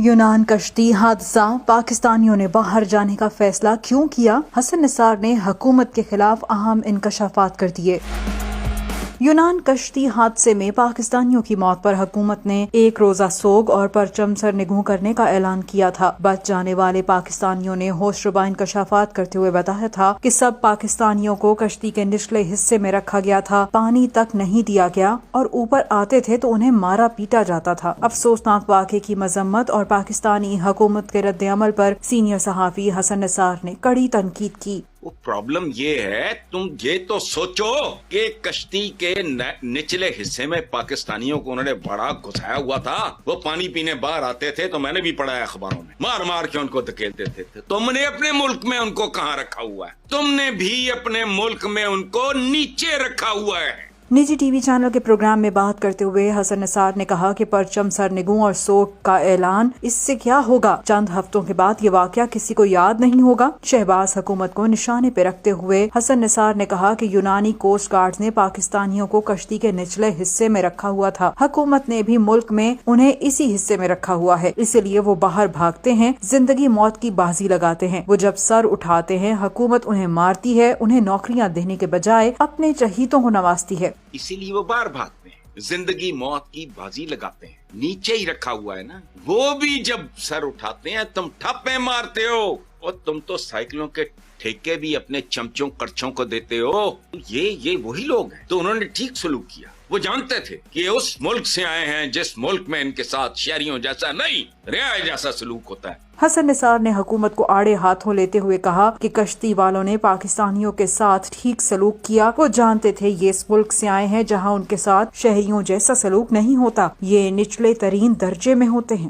یونان کشتی حادثہ، پاکستانیوں نے باہر جانے کا فیصلہ کیوں کیا؟ حسن نثار نے حکومت کے خلاف اہم انکشافات کر دیے۔ یونان کشتی حادثے میں پاکستانیوں کی موت پر حکومت نے ایک روزہ سوگ اور پرچم سرنگوں کرنے کا اعلان کیا تھا۔ بچ جانے والے پاکستانیوں نے ہوشربا انکشافات کرتے ہوئے بتایا تھا کہ سب پاکستانیوں کو کشتی کے نچلے حصے میں رکھا گیا تھا، پانی تک نہیں دیا گیا اور اوپر آتے تھے تو انہیں مارا پیٹا جاتا تھا۔ افسوسناک واقعے کی مذمت اور پاکستانی حکومت کے رد عمل پر سینئر صحافی حسن نثار نے کڑی تنقید کی۔ وہ پرابلم یہ ہے، تم یہ تو سوچو کہ کشتی کے نچلے حصے میں پاکستانیوں کو انہوں نے بڑا گھسایا ہوا تھا۔ وہ پانی پینے باہر آتے تھے تو میں نے بھی پڑھا ہے اخباروں میں، مار مار کے ان کو دھکیل دیتے تھے۔ تم نے اپنے ملک میں ان کو کہاں رکھا ہوا ہے؟ تم نے بھی اپنے ملک میں ان کو نیچے رکھا ہوا ہے۔ نجی ٹی وی چینل کے پروگرام میں بات کرتے ہوئے حسن نثار نے کہا کہ پرچم سرنگوں اور سوگ کا اعلان، اس سے کیا ہوگا؟ چند ہفتوں کے بعد یہ واقعہ کسی کو یاد نہیں ہوگا۔ شہباز حکومت کو نشانے پہ رکھتے ہوئے حسن نثار نے کہا کہ یونانی کوسٹ گارڈ نے پاکستانیوں کو کشتی کے نچلے حصے میں رکھا ہوا تھا، حکومت نے بھی ملک میں انہیں اسی حصے میں رکھا ہوا ہے، اسی لیے وہ باہر بھاگتے ہیں، زندگی موت کی بازی لگاتے ہیں۔ وہ جب سر اٹھاتے ہیں حکومت انہیں مارتی ہے، انہیں نوکریاں دینے کے بجائے اپنے چہیتوں کو نوازتی ہے۔ اسی لیے وہ باہر بھاگتے ہیں، زندگی موت کی بازی لگاتے ہیں۔ نیچے ہی رکھا ہوا ہے نا، وہ بھی جب سر اٹھاتے ہیں تم ٹھپے مارتے ہو، اور تم تو سائیکلوں کے ٹھیکے بھی اپنے چمچوں کرچوں کو دیتے ہو۔ یہ وہی لوگ ہیں تو انہوں نے ٹھیک سلوک کیا۔ وہ جانتے تھے کہ اس ملک سے آئے ہیں جس ملک میں ان کے ساتھ شہریوں جیسا نہیں، رعایا جیسا سلوک ہوتا ہے۔ حسن نثار نے حکومت کو آڑے ہاتھوں لیتے ہوئے کہا کہ کشتی والوں نے پاکستانیوں کے ساتھ ٹھیک سلوک کیا۔ وہ جانتے تھے یہ اس ملک سے آئے ہیں جہاں ان کے ساتھ شہریوں جیسا سلوک نہیں ہوتا، یہ نچلے ترین درجے میں ہوتے ہیں۔